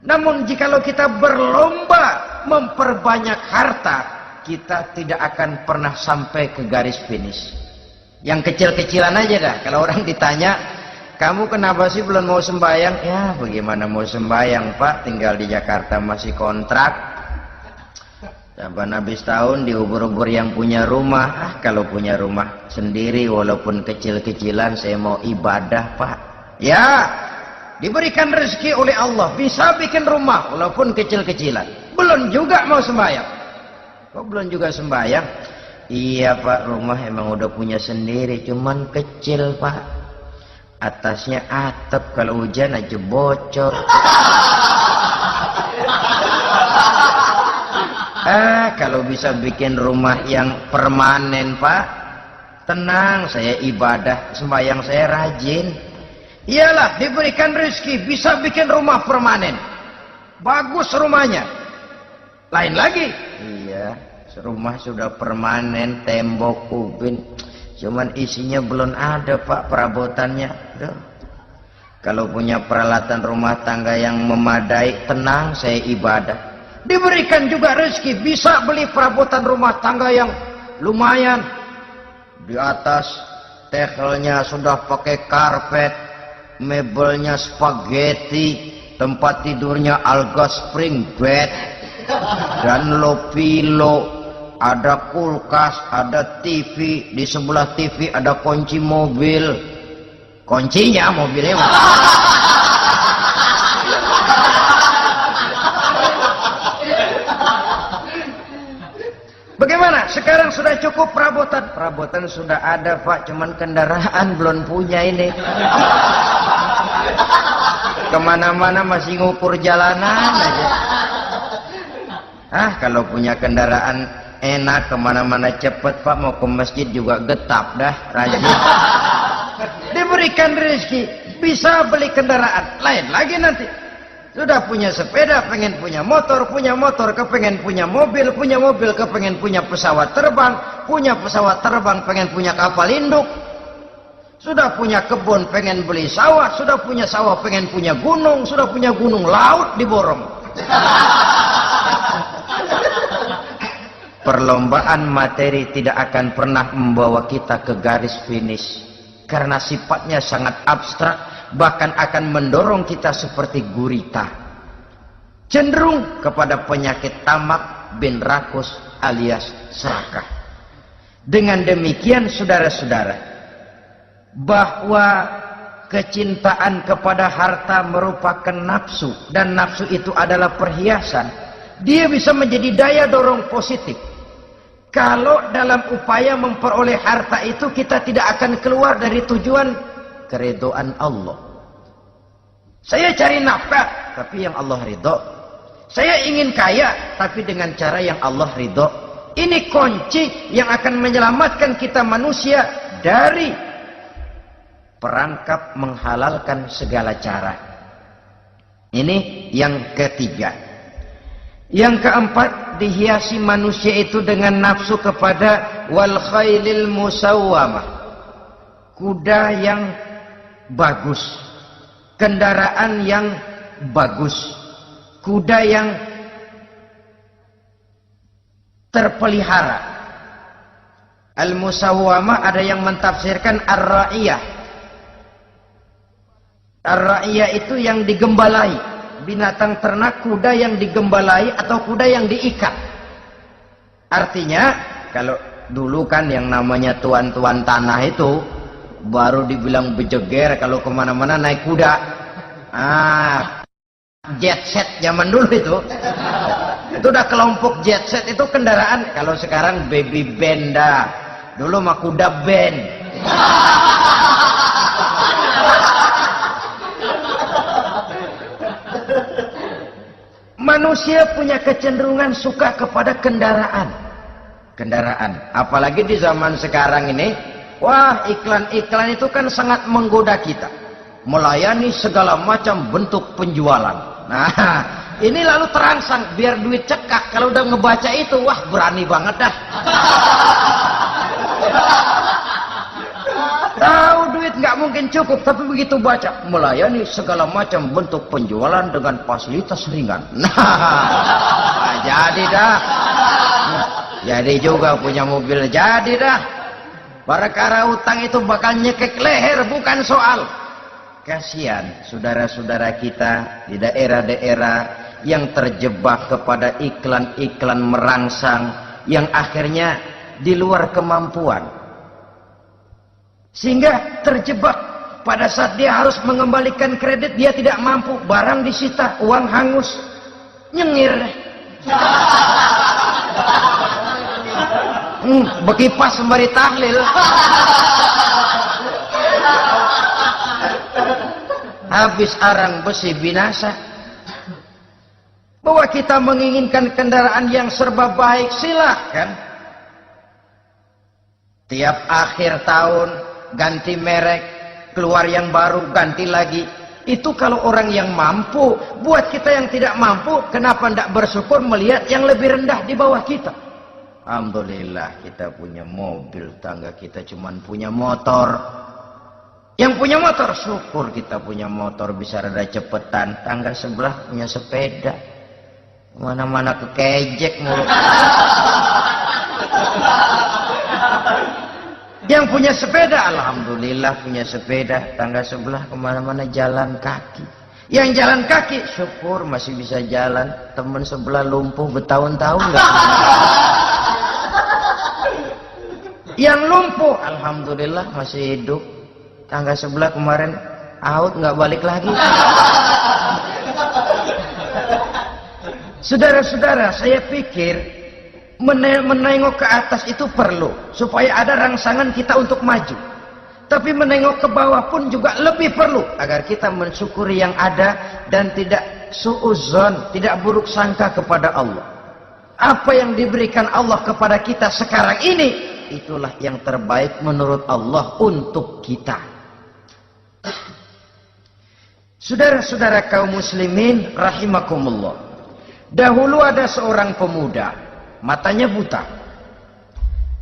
Namun jikalau kita berlomba memperbanyak harta, kita tidak akan pernah sampai ke garis finish. Yang kecil-kecilan aja dah. Kalau orang ditanya, kamu kenapa sih belum mau sembahyang? Ya bagaimana mau sembahyang Pak, tinggal di Jakarta masih kontrak. Saban habis tahun diubur-ubur yang punya rumah. Kalau punya rumah sendiri walaupun kecil-kecilan saya mau ibadah Pak. Ya, diberikan rezeki oleh Allah bisa bikin rumah walaupun kecil-kecilan. Belum juga mau sembahyang. Kok belum juga sembahyang? Iya Pak, rumah emang udah punya sendiri, cuman kecil Pak. Atasnya atap, kalau hujan aja bocor. Kalau bisa bikin rumah yang permanen Pak, tenang, saya ibadah, sembahyang saya rajin. Iyalah, diberikan rezeki, bisa bikin rumah permanen. Bagus rumahnya. Lain lagi. Iya, rumah sudah permanen, tembok, ubin. Cuman isinya belum ada Pak, perabotannya. Duh. Kalau punya peralatan rumah tangga yang memadai, tenang, saya ibadah. Diberikan juga rezeki, bisa beli perabotan rumah tangga yang lumayan. Di atas tekelnya sudah pakai karpet, mebelnya spaghetti, tempat tidurnya alga spring bed, dan lo-pilo, ada kulkas, ada TV, di sebelah TV ada kunci mobil. Kuncinya mobilnya. Bagaimana? Sekarang sudah cukup perabotan? Perabotan sudah ada Pak, cuman kendaraan belum punya ini. Kemana-mana masih ngukur jalanan aja. Kalau punya kendaraan enak, kemana-mana cepet Pak, mau ke masjid juga getap dah, rajin. Diberikan rezeki, bisa beli kendaraan. Lain lagi nanti. Sudah punya sepeda, pengen punya motor, kepengen punya mobil, kepengen punya pesawat terbang, pengen punya kapal induk. Sudah punya kebun, pengen beli sawah, sudah punya sawah, pengen punya gunung, sudah punya gunung, laut diborong. Perlombaan materi tidak akan pernah membawa kita ke garis finish. Karena sifatnya sangat abstrak, bahkan akan mendorong kita seperti gurita. Cenderung kepada penyakit tamak bin rakus alias serakah. Dengan demikian saudara-saudara, bahwa kecintaan kepada harta merupakan nafsu, dan nafsu itu adalah perhiasan, dia bisa menjadi daya dorong positif. Kalau dalam upaya memperoleh harta itu kita tidak akan keluar dari tujuan keridhaan Allah. Saya cari nafkah, tapi yang Allah ridho. Saya ingin kaya, tapi dengan cara yang Allah ridho. Ini kunci yang akan menyelamatkan kita manusia dari perangkap menghalalkan segala cara. Ini yang ketiga. Yang keempat, dihiasi manusia itu dengan nafsu kepada wal khailil musawwamah, kuda yang bagus, kendaraan yang bagus, kuda yang terpelihara. Al musawwamah ada yang mentafsirkan ar-ra'iyah. Ar-ra'iyah itu yang digembalai. Binatang ternak, kuda yang digembalai atau kuda yang diikat. Artinya, kalau dulu kan yang namanya tuan-tuan tanah itu baru dibilang bejeger kalau kemana-mana naik kuda. Jet set zaman dulu itu udah kelompok jet set, itu kendaraan. Kalau sekarang baby benda, dulu mah kuda band. Manusia punya kecenderungan suka kepada kendaraan. Apalagi di zaman sekarang ini, wah, iklan-iklan itu kan sangat menggoda kita. Melayani segala macam bentuk penjualan. Nah, ini lalu terangsang biar duit cekak. Kalau udah ngebaca itu, wah, berani banget dah. Tahu duit nggak mungkin cukup, tapi begitu baca melayani segala macam bentuk penjualan dengan fasilitas ringan. Nah, jadi dah. Jadi juga punya mobil, jadi dah. Perkara utang itu bakal nyekek leher, bukan soal. Kasihan saudara-saudara kita di daerah-daerah yang terjebak kepada iklan-iklan merangsang yang akhirnya di luar kemampuan. Sehingga terjebak pada saat dia harus mengembalikan kredit, dia tidak mampu, barang disita, uang hangus, nyengir. Bekipas sembari tahlil. Habis arang besi binasa. Bahwa kita menginginkan kendaraan yang serba baik, silahkan. Tiap akhir tahun ganti merek, keluar yang baru, ganti lagi. Itu kalau orang yang mampu. Buat kita yang tidak mampu, kenapa tidak bersyukur melihat yang lebih rendah di bawah kita? Alhamdulillah kita punya mobil, tangga kita cuman punya motor. Yang punya motor, syukur kita punya motor bisa rada cepetan. Tangga sebelah punya sepeda, mana-mana kekejek mulu. Yang punya sepeda, alhamdulillah punya sepeda. Tangga sebelah kemana-mana jalan kaki. Yang jalan kaki, syukur masih bisa jalan. Temen sebelah lumpuh bertahun-tahun nggak. Yang lumpuh, alhamdulillah masih hidup. Tangga sebelah kemarin out, nggak balik lagi. Saudara-saudara, saya pikir menengok ke atas itu perlu supaya ada rangsangan kita untuk maju. Tapi menengok ke bawah pun juga lebih perlu agar kita mensyukuri yang ada dan tidak suudzon, tidak buruk sangka kepada Allah. Apa yang diberikan Allah kepada kita sekarang ini, itulah yang terbaik menurut Allah untuk kita. Saudara-saudara kaum muslimin rahimakumullah. Dahulu ada seorang pemuda, matanya buta.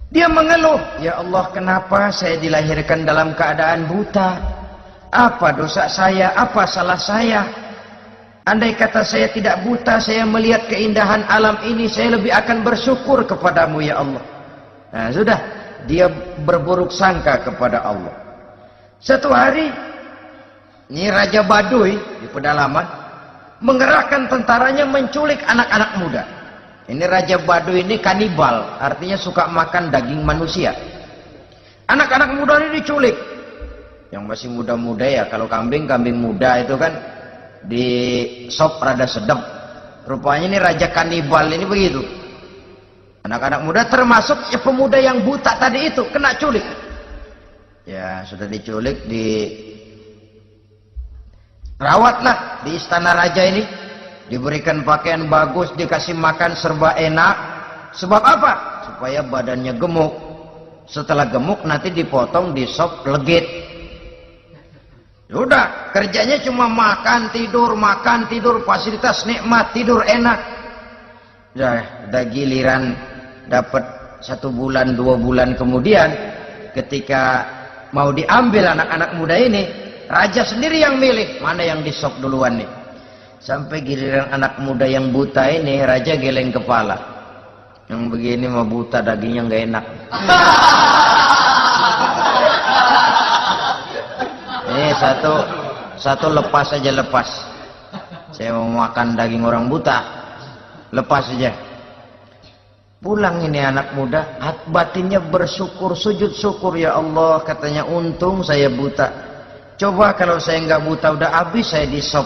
Dia mengeluh, ya Allah, kenapa saya dilahirkan dalam keadaan buta? Apa dosa saya? Apa salah saya? Andai kata saya tidak buta, saya melihat keindahan alam ini, saya lebih akan bersyukur kepadamu ya Allah. Nah sudah, dia berburuk sangka kepada Allah. Satu hari, ini Raja Baduy di pedalaman menggerakkan tentaranya menculik anak-anak muda. Ini Raja Baduy ini kanibal, artinya suka makan daging manusia. Anak-anak muda ini diculik. Yang masih muda-muda ya, kalau kambing muda itu kan di sop rada sedap. Rupanya ini Raja kanibal ini begitu. Anak-anak muda termasuk ya pemuda yang buta tadi itu kena culik. Ya sudah diculik, rawatlah di istana raja ini, diberikan pakaian bagus, dikasih makan serba enak. Sebab apa? Supaya badannya gemuk. Setelah gemuk nanti dipotong di sop legit. Udah, kerjanya cuma makan tidur, fasilitas nikmat, tidur enak. Udah giliran dapat 1 bulan 2 bulan kemudian, ketika mau diambil anak-anak muda ini, raja sendiri yang milih mana yang disop duluan nih. Sampai giliran anak muda yang buta ini, raja geleng kepala. Yang begini mah buta, dagingnya nggak enak. Ini satu lepas aja, lepas. Saya mau makan daging orang buta, lepas aja. Pulang ini anak muda, batinnya bersyukur, sujud syukur, ya Allah, katanya untung saya buta. Coba kalau saya nggak buta udah habis saya disop.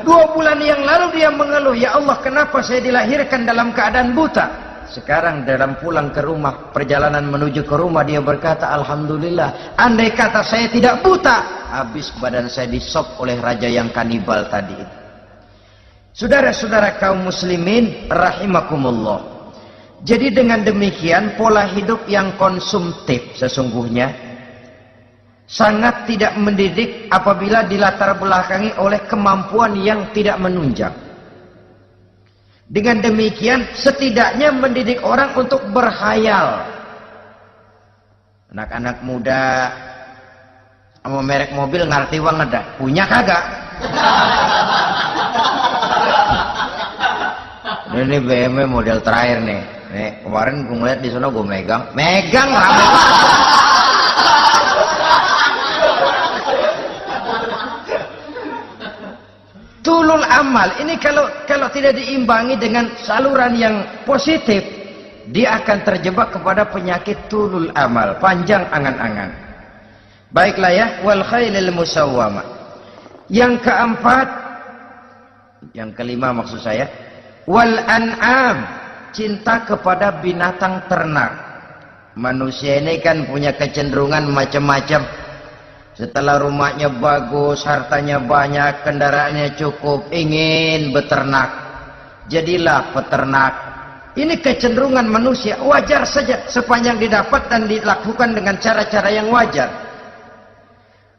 2 bulan yang lalu dia mengeluh, ya Allah, kenapa saya dilahirkan dalam keadaan buta? Sekarang dalam pulang ke rumah, perjalanan menuju ke rumah, dia berkata, alhamdulillah, andai kata saya tidak buta, habis badan saya disop oleh raja yang kanibal tadi itu. Saudara-saudara kaum muslimin rahimakumullah. Jadi dengan demikian pola hidup yang konsumtif sesungguhnya sangat tidak mendidik apabila dilatar belakangi oleh kemampuan yang tidak menunjang. Dengan demikian setidaknya mendidik orang untuk berkhayal. Anak-anak muda sama merek mobil ngerti banget dah, punya kagak? Ini BMW model terakhir nih, Nih, kemarin gue ngeliat di sana gue megang rame. Tulul amal ini kalau tidak diimbangi dengan saluran yang positif, dia akan terjebak kepada penyakit tulul amal, panjang angan-angan. Baiklah ya, wal khailil musawwamah. Yang keempat, yang kelima maksud saya, wal an'am, cinta kepada binatang ternak. Manusia ini kan punya kecenderungan macam-macam. Setelah rumahnya bagus, hartanya banyak, kendaraannya cukup, ingin beternak. Jadilah peternak. Ini kecenderungan manusia, wajar saja sepanjang didapat dan dilakukan dengan cara-cara yang wajar.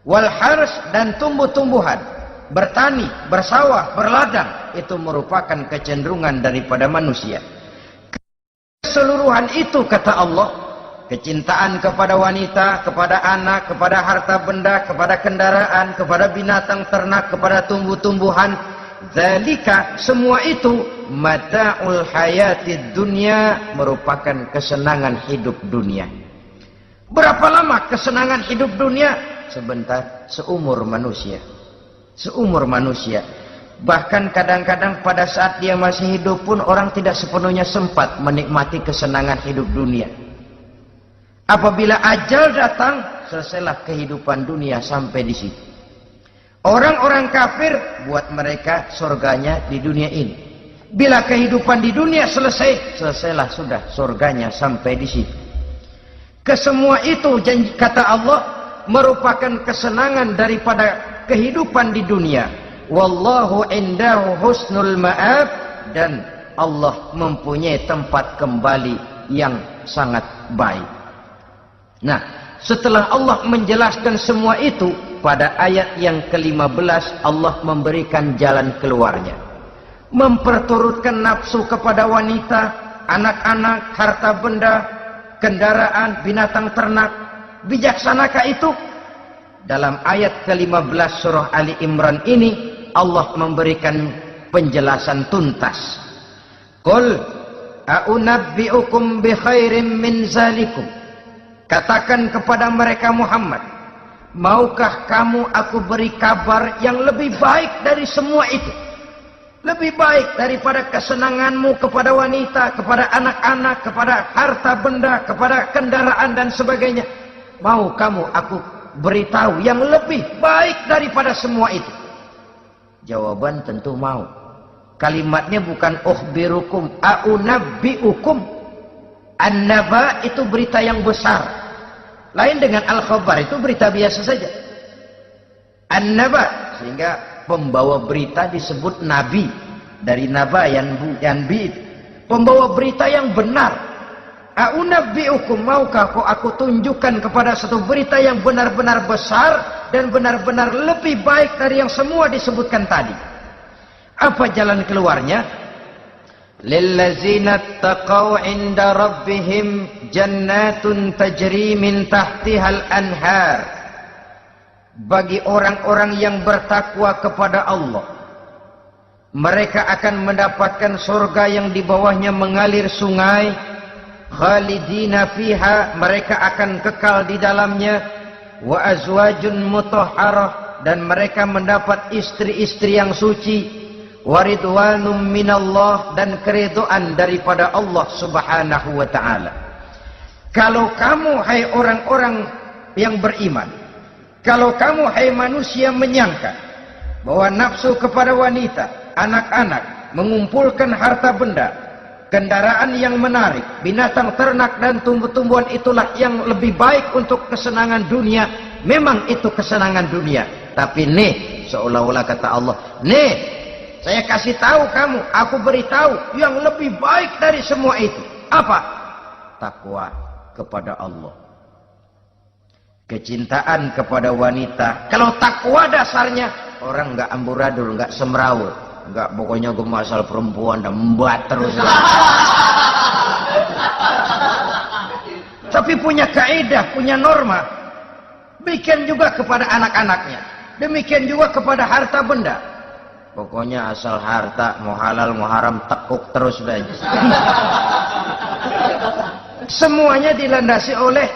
Wal hars, dan tumbuh-tumbuhan, bertani, bersawah, berladang, itu merupakan kecenderungan daripada manusia. Keseluruhan itu kata Allah, kecintaan kepada wanita, kepada anak, kepada harta benda, kepada kendaraan, kepada binatang ternak, kepada tumbuh-tumbuhan, zalika, semua itu mata'ul hayatid dunya, merupakan kesenangan hidup dunia. Berapa lama kesenangan hidup dunia? Sebentar, seumur manusia. Seumur manusia. Bahkan kadang-kadang pada saat dia masih hidup pun orang tidak sepenuhnya sempat menikmati kesenangan hidup dunia. Apabila ajal datang, selesailah kehidupan dunia sampai di situ. Orang-orang kafir, buat mereka surganya di dunia ini. Bila kehidupan di dunia selesai, selesailah sudah surganya sampai di situ. Kesemua itu kata Allah merupakan kesenangan daripada kehidupan di dunia. Wallahu indahu husnul ma'ab, dan Allah mempunyai tempat kembali yang sangat baik. Nah, setelah Allah menjelaskan semua itu, pada ayat yang ke-15 Allah memberikan jalan keluarnya. Memperturutkan nafsu kepada wanita, anak-anak, harta benda, kendaraan, binatang ternak. Bijaksanakah itu? Dalam ayat ke-15 surah Ali Imran ini Allah memberikan penjelasan tuntas. Qul a'unabbi'ukum bi khairim min zalikum. Katakan kepada mereka Muhammad, maukah kamu aku beri kabar yang lebih baik dari semua itu? Lebih baik daripada kesenanganmu kepada wanita, kepada anak-anak, kepada harta benda, kepada kendaraan dan sebagainya. Mau kamu aku beritahu yang lebih baik daripada semua itu? Jawaban tentu mau. Kalimatnya bukan ukhbirukum, a'unabbi'ukum. An-naba itu berita yang besar. Lain dengan al-khabar, itu berita biasa saja. An-naba, sehingga pembawa berita disebut nabi. Dari naba yanbi, pembawa berita yang benar. A'unabbi'ukum, maukah aku tunjukkan kepada satu berita yang benar-benar besar dan benar-benar lebih baik dari yang semua disebutkan tadi. Apa jalan keluarnya? Lillazina taqaw 'inda rabbihim jannatun tajri min tahtihal anhar. Bagi orang-orang yang bertakwa kepada Allah, mereka akan mendapatkan surga yang di bawahnya mengalir sungai. Khalidina fiha, mereka akan kekal di dalamnya. Wa azwajun mutahharah, dan mereka mendapat istri-istri yang suci. Waridwanum minallah, dan keridhaan daripada Allah subhanahu wa ta'ala. Kalau kamu hai orang-orang yang beriman, kalau kamu hai manusia menyangka bahwa nafsu kepada wanita, anak-anak, mengumpulkan harta benda, kendaraan yang menarik, binatang ternak dan tumbuh-tumbuhan itulah yang lebih baik untuk kesenangan dunia. Memang itu kesenangan dunia. Tapi nih, seolah-olah kata Allah, nih, saya kasih tahu kamu, aku beritahu yang lebih baik dari semua itu. Apa? Takwa kepada Allah. Kecintaan kepada wanita. Kalau takwa dasarnya, orang nggak amburadul, nggak semrawut. Enggak, pokoknya gue masalah perempuan dan membuat terus. Tapi punya kaidah, punya norma. Demikian juga kepada anak-anaknya. Demikian juga kepada harta benda. Pokoknya asal harta, mau halal mau haram, tekuk terus saja. Semuanya dilandasi oleh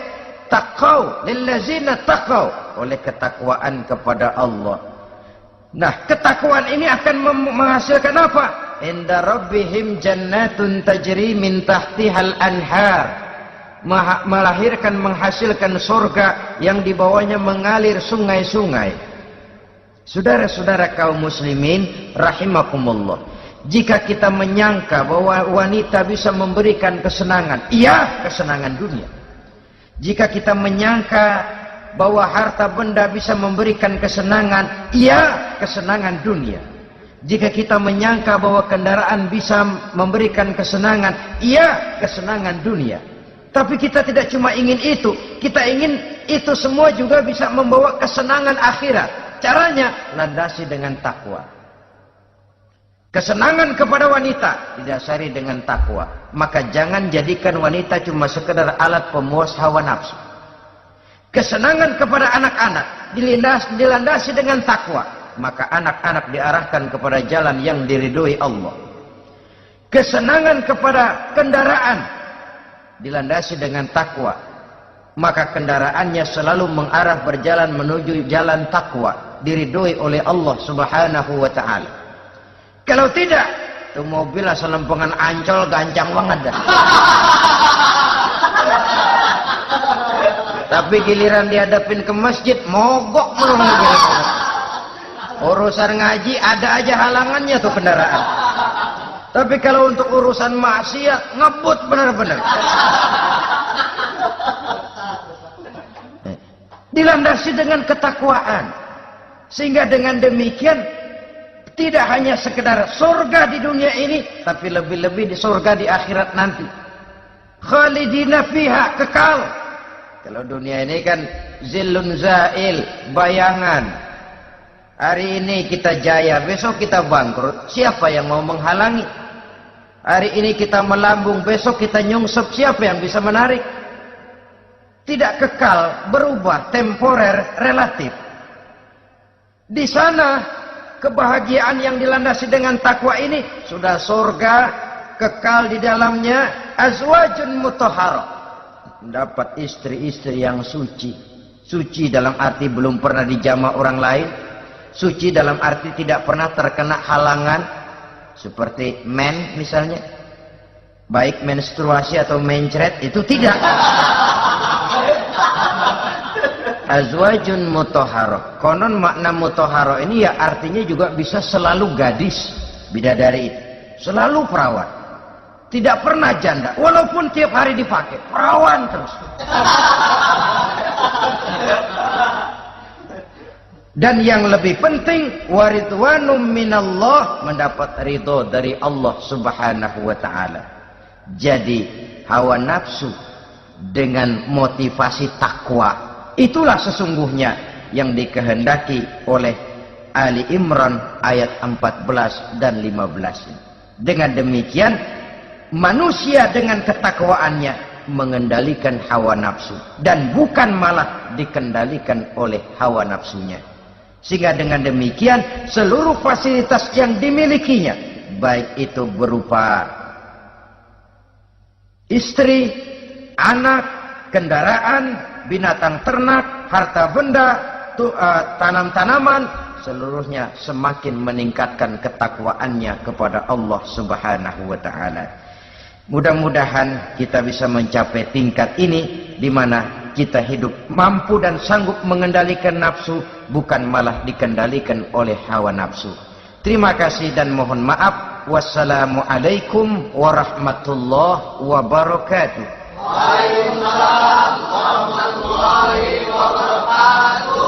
taqau, lillazina taqau, oleh ketakwaan kepada Allah. Nah, ketakwaan ini akan menghasilkan apa? Inda rabbihim jannatun tajri min tahtihal anhar. Melahirkan, menghasilkan surga yang di bawahnya mengalir sungai-sungai. Saudara-saudara kaum muslimin rahimakumullah, jika kita menyangka bahwa wanita bisa memberikan kesenangan, iya, kesenangan dunia. Jika kita menyangka bahwa harta benda bisa memberikan kesenangan, iya, kesenangan dunia. Jika kita menyangka bahwa kendaraan bisa memberikan kesenangan, iya, kesenangan dunia. Tapi kita tidak cuma ingin itu, kita ingin itu semua juga bisa membawa kesenangan akhirat. Caranya landasi dengan takwa. Kesenangan kepada wanita didasari dengan takwa. Maka jangan jadikan wanita cuma sekedar alat pemuas hawa nafsu. Kesenangan kepada anak-anak dilandasi dengan takwa. Maka anak-anak diarahkan kepada jalan yang diridhoi Allah. Kesenangan kepada kendaraan dilandasi dengan takwa, maka kendaraannya selalu mengarah berjalan menuju jalan takwa, diridhoi oleh Allah Subhanahu wa taala. Kalau tidak, tuh mobil asal lempengan Ancol gancang banget dah. Tapi giliran dihadapin ke masjid, mogok melulu. Urusan ngaji ada aja halangannya tuh kendaraan. Tapi kalau untuk urusan maksiat, ngebut benar-benar. Dilandasi dengan ketakwaan. Sehingga dengan demikian, tidak hanya sekedar surga di dunia ini, tapi lebih-lebih di surga di akhirat nanti. Khalidina fiha, kekal. Kalau dunia ini kan zillun zail, bayangan. Hari ini kita jaya, besok kita bangkrut. Siapa yang mau menghalangi? Hari ini kita melambung, besok kita nyungsep. Siapa yang bisa menarik? Tidak kekal, berubah, temporer, relatif. Di sana, kebahagiaan yang dilandasi dengan takwa ini sudah surga, kekal di dalamnya, azwajun mutahharah. Dapat istri-istri yang suci. Suci dalam arti belum pernah dijamah orang lain. Suci dalam arti tidak pernah terkena halangan, seperti men misalnya, baik menstruasi atau mencret, itu tidak. Azwajun mutahharah. Konon makna mutahharah ini ya artinya juga bisa selalu gadis, bidadari itu, selalu perawan, tidak pernah janda, walaupun tiap hari dipakai, perawan terus. Dan yang lebih penting, waridwanum minallah, mendapat ridho dari Allah Subhanahu wa taala. Jadi hawa nafsu dengan motivasi takwa, itulah sesungguhnya yang dikehendaki oleh Ali Imran ayat 14 dan 15. Dengan demikian, manusia dengan ketakwaannya mengendalikan hawa nafsu dan bukan malah dikendalikan oleh hawa nafsunya. Sehingga dengan demikian seluruh fasilitas yang dimilikinya, baik itu berupa istri, anak, kendaraan, binatang ternak, harta benda, tanam-tanaman, seluruhnya semakin meningkatkan ketakwaannya kepada Allah Subhanahu wa taala. Mudah-mudahan kita bisa mencapai tingkat ini di mana kita hidup mampu dan sanggup mengendalikan nafsu, bukan malah dikendalikan oleh hawa nafsu. Terima kasih dan mohon maaf. Wassalamualaikum warahmatullahi wabarakatuh. Waalaikumsalam warahmatullahi wabarakatuh.